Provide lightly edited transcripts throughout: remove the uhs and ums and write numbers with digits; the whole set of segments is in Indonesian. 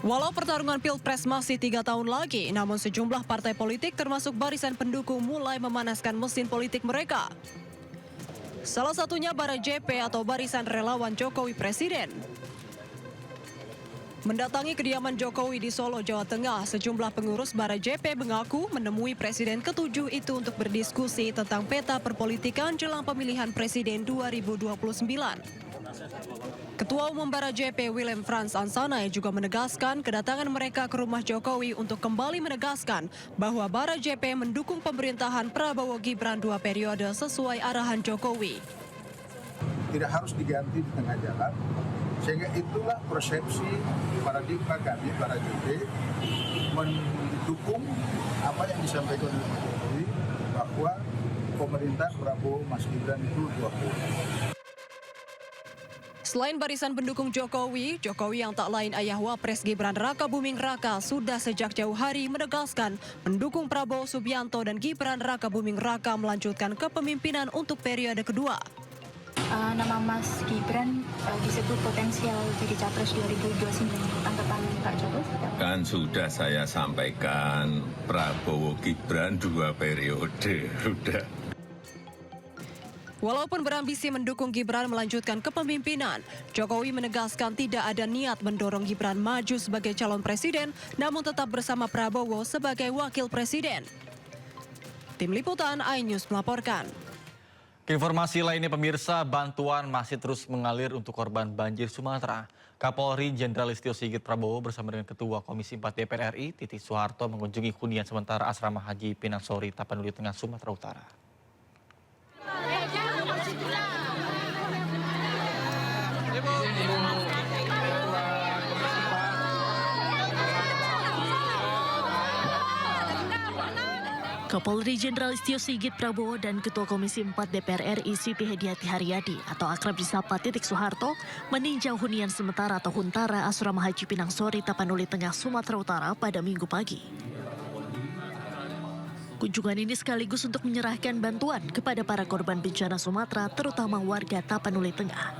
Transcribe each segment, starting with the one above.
Walau pertarungan Pilpres masih 3 tahun lagi, namun sejumlah partai politik termasuk barisan pendukung mulai memanaskan mesin politik mereka. Salah satunya Bara JP atau Barisan Relawan Jokowi Presiden. Mendatangi kediaman Jokowi di Solo, Jawa Tengah, sejumlah pengurus Bara JP mengaku menemui Presiden ke-7 itu untuk berdiskusi tentang peta perpolitikan jelang pemilihan Presiden 2029. Ketua Umum Bara JP Willem Frans Ansanai juga menegaskan kedatangan mereka ke rumah Jokowi untuk kembali menegaskan bahwa Bara JP mendukung pemerintahan Prabowo Gibran 2 periode sesuai arahan Jokowi. Tidak harus diganti di tengah jalan, sehingga itulah persepsi paradigma kami Bara JP mendukung apa yang disampaikan oleh Pak Jokowi bahwa pemerintahan Prabowo Mas Gibran itu 2 periode. Selain barisan pendukung Jokowi, Jokowi yang tak lain ayah Wapres Gibran Raka Buming Raka sudah sejak jauh hari menegaskan mendukung Prabowo Subianto dan Gibran Raka Buming Raka melanjutkan kepemimpinan untuk periode kedua. Nama Mas Gibran disebut potensial jadi capres 2029. Tanggapan Pak Jokowi? Kan sudah saya sampaikan Prabowo Gibran 2 periode, sudah. Walaupun berambisi mendukung Gibran melanjutkan kepemimpinan, Jokowi menegaskan tidak ada niat mendorong Gibran maju sebagai calon presiden, namun tetap bersama Prabowo sebagai wakil presiden. Tim Liputan iNews melaporkan. Informasi lainnya pemirsa, bantuan masih terus mengalir untuk korban banjir Sumatera. Kapolri Jenderal Listio Sigit Prabowo bersama dengan Ketua Komisi 4 DPR RI, Titik Soeharto mengunjungi hunian sementara Asrama Haji Pinang Sori, Tapanuli Tengah, Sumatera Utara. Kapolri Jenderal Listio Sigit Prabowo dan Ketua Komisi 4 DPR RI Siti Hediati Haryadi atau akrab disapa Titik Soeharto meninjau hunian sementara atau Huntara Asrama Haji Pinang Sori, Tapanuli Tengah, Sumatera Utara pada Minggu pagi. Kunjungan ini sekaligus untuk menyerahkan bantuan kepada para korban bencana Sumatera, terutama warga Tapanuli Tengah.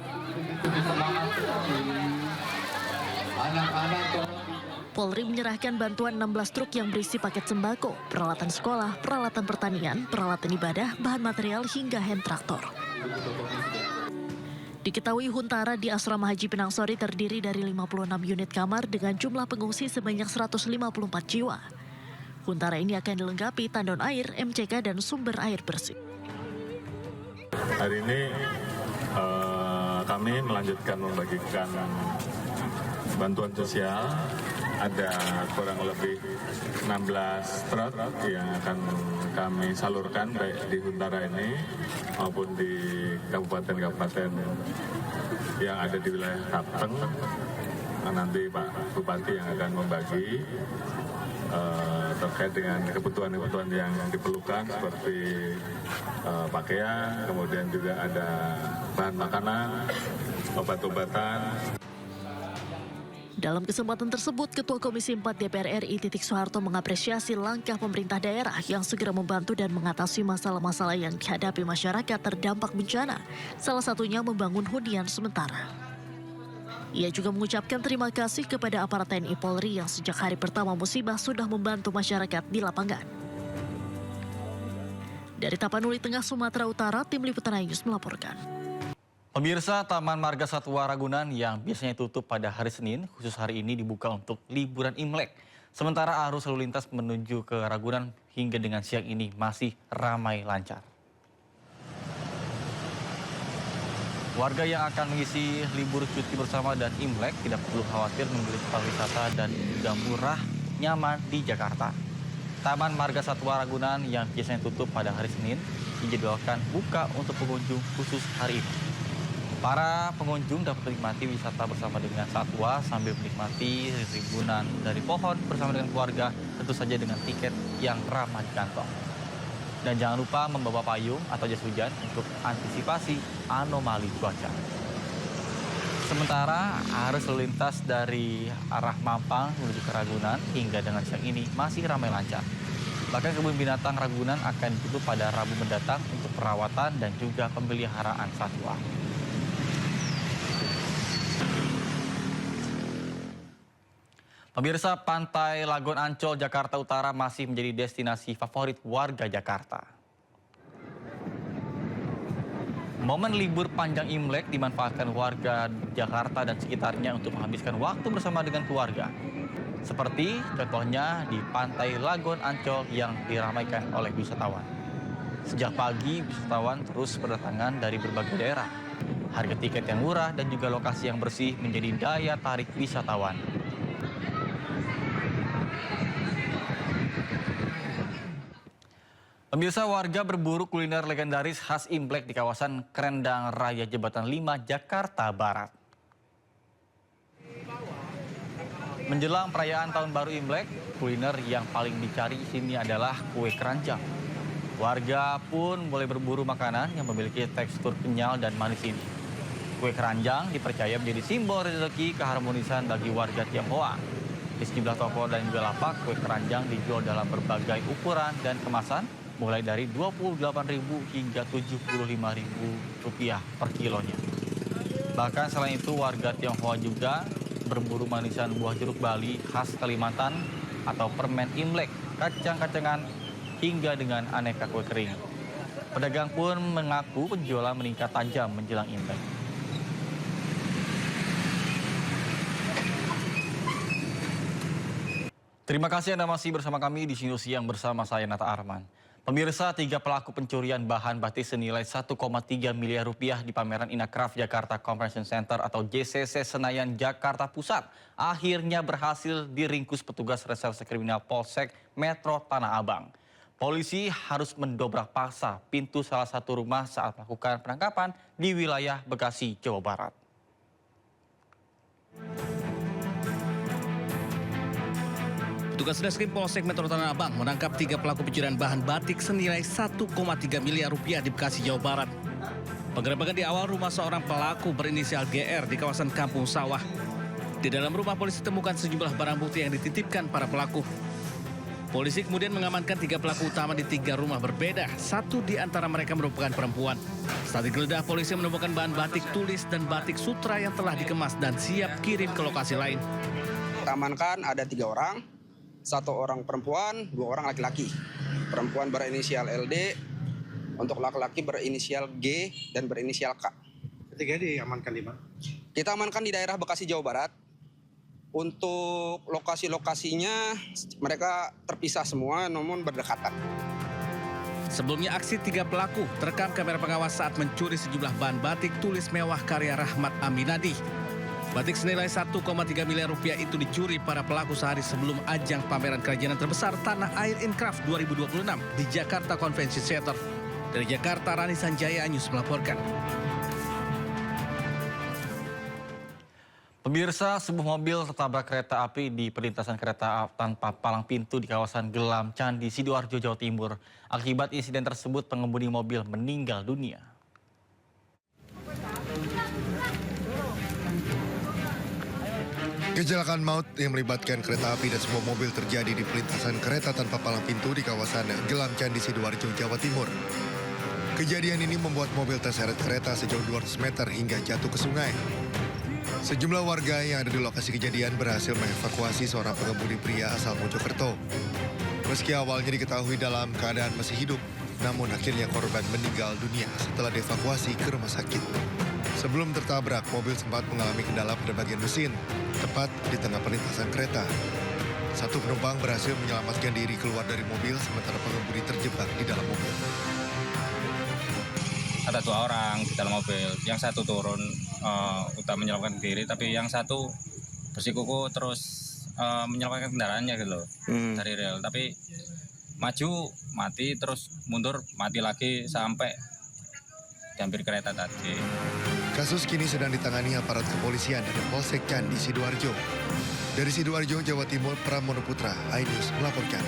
Polri menyerahkan bantuan 16 truk yang berisi paket sembako, peralatan sekolah, peralatan pertanian, peralatan ibadah, bahan material hingga hand traktor. Diketahui Huntara di Asrama Haji Pinang Sori terdiri dari 56 unit kamar dengan jumlah pengungsi sebanyak 154 jiwa. Huntara ini akan dilengkapi tandon air, MCK, dan sumber air bersih. Hari ini kami melanjutkan membagikan bantuan sosial. Ada kurang lebih 16 truk yang akan kami salurkan baik di Huntara ini maupun di kabupaten-kabupaten yang ada di wilayah Kapten. Nanti Pak Bupati yang akan membagi terkait dengan kebutuhan-kebutuhan yang diperlukan seperti pakaian, kemudian juga ada bahan makanan, obat-obatan. Dalam kesempatan tersebut, Ketua Komisi 4 DPR RI Titik Soeharto mengapresiasi langkah pemerintah daerah yang segera membantu dan mengatasi masalah-masalah yang dihadapi masyarakat terdampak bencana, salah satunya membangun hunian sementara. Ia juga mengucapkan terima kasih kepada aparat TNI Polri yang sejak hari pertama musibah sudah membantu masyarakat di lapangan. Dari Tapanuli Tengah, Sumatera Utara, Tim Liputan iNews melaporkan. Pemirsa, Taman Marga Satwa Ragunan yang biasanya tutup pada hari Senin, khusus hari ini dibuka untuk liburan Imlek. Sementara arus lalu lintas menuju ke Ragunan hingga dengan siang ini masih ramai lancar. Warga yang akan mengisi libur cuti bersama dan Imlek tidak perlu khawatir memilih tempat wisata dan juga murah, nyaman di Jakarta. Taman Marga Satwa Ragunan yang biasanya tutup pada hari Senin dijadwalkan buka untuk pengunjung khusus hari ini. Para pengunjung dapat menikmati wisata bersama dengan satwa sambil menikmati rimbunan dari pohon bersama dengan keluarga, tentu saja dengan tiket yang ramah di kantong. Dan jangan lupa membawa payung atau jas hujan untuk antisipasi anomali cuaca. Sementara arus lalu lintas dari arah Mampang menuju ke Ragunan hingga dengan siang ini masih ramai lancar. Bahkan kebun binatang Ragunan akan ditutup pada Rabu mendatang untuk perawatan dan juga pemeliharaan satwa. Pemirsa, Pantai Lagon Ancol, Jakarta Utara masih menjadi destinasi favorit warga Jakarta. Momen libur panjang Imlek dimanfaatkan warga Jakarta dan sekitarnya untuk menghabiskan waktu bersama dengan keluarga. Seperti contohnya di Pantai Lagon Ancol yang diramaikan oleh wisatawan. Sejak pagi, wisatawan terus berdatangan dari berbagai daerah. Harga tiket yang murah dan juga lokasi yang bersih menjadi daya tarik wisatawan. Pemirsa, warga berburu kuliner legendaris khas Imlek di kawasan Krendang Raya Jembatan 5, Jakarta Barat. Menjelang perayaan Tahun Baru Imlek, kuliner yang paling dicari di sini adalah kue keranjang. Warga pun mulai berburu makanan yang memiliki tekstur kenyal dan manis ini. Kue keranjang dipercaya menjadi simbol rezeki keharmonisan bagi warga Tionghoa. Di sejumlah toko dan juga lapak, kue keranjang dijual dalam berbagai ukuran dan kemasan, mulai dari Rp28.000 hingga Rp75.000 per kilonya. Bahkan selain itu, warga Tionghoa juga berburu manisan buah jeruk Bali khas Kalimantan atau permen Imlek, kacang-kacangan, hingga dengan aneka kue kering. Pedagang pun mengaku penjualan meningkat tajam menjelang Imlek. Terima kasih Anda masih bersama kami di Sinu Siang bersama saya Nata Arman. Pemirsa, 3 pelaku pencurian bahan batik senilai 1,3 miliar rupiah di pameran Inacraft Jakarta Convention Center atau JCC Senayan, Jakarta Pusat akhirnya berhasil diringkus petugas reserse kriminal Polsek Metro Tanah Abang. Polisi harus mendobrak paksa pintu salah satu rumah saat melakukan penangkapan di wilayah Bekasi, Jawa Barat. Petugas Reskrim Polsek Metro Tanah Abang menangkap 3 pelaku pencurian bahan batik senilai 1,3 miliar rupiah di Bekasi, Jawa Barat. Penggerebekan di awal rumah seorang pelaku berinisial GR di kawasan Kampung Sawah. Di dalam rumah polisi temukan sejumlah barang bukti yang dititipkan para pelaku. Polisi kemudian mengamankan 3 pelaku utama di 3 rumah berbeda. 1 di antara mereka merupakan perempuan. Saat digeledah, polisi menemukan bahan batik tulis dan batik sutra yang telah dikemas dan siap kirim ke lokasi lain. Amankan ada 3 orang. 1 orang perempuan, 2 orang laki-laki. Perempuan berinisial LD, untuk laki-laki berinisial G dan berinisial K. Ketiga diamankan di mana? Kita amankan di daerah Bekasi, Jawa Barat. Untuk lokasi-lokasinya mereka terpisah semua namun berdekatan. Sebelumnya aksi 3 pelaku terekam kamera pengawas saat mencuri sejumlah bahan batik tulis mewah karya Rahmat Aminadi. Batik senilai 1,3 miliar rupiah itu dicuri para pelaku sehari sebelum ajang pameran kerajinan terbesar Tanah Air Incraft 2026 di Jakarta Convention Center. Dari Jakarta, Rani Sanjaya News melaporkan. Pemirsa, sebuah mobil tertabrak kereta api di perlintasan kereta tanpa palang pintu di kawasan Gelam, Candi, Sidoarjo, Jawa Timur. Akibat insiden tersebut, pengemudi mobil meninggal dunia. Kecelakaan maut yang melibatkan kereta api dan sebuah mobil terjadi di perlintasan kereta tanpa palang pintu di kawasan Gelam, Candi, Sidoarjo, Jawa Timur. Kejadian ini membuat mobil terseret kereta sejauh 200 meter hingga jatuh ke sungai. Sejumlah warga yang ada di lokasi kejadian berhasil mengevakuasi seorang pengemudi pria asal Mojokerto. Meski awalnya diketahui dalam keadaan masih hidup, namun akhirnya korban meninggal dunia setelah dievakuasi ke rumah sakit. Sebelum tertabrak, mobil sempat mengalami kendala pada bagian mesin, tepat di tengah perlintasan kereta. 1 penumpang berhasil menyelamatkan diri keluar dari mobil, sementara pengemudi terjebak di dalam mobil. Ada 2 orang di dalam mobil, yang 1 turun udah menyelamatkan diri, tapi yang 1 bersikukuh terus menyelamatkan kendaraannya gitu loh, dari rel. Tapi maju, mati, terus mundur, mati lagi sampai hampir kereta tadi. Kasus kini sedang ditangani aparat kepolisian dan Polsek Candi, Sidoarjo. Dari Sidoarjo, Jawa Timur, Pramono Putra, iNews melaporkan.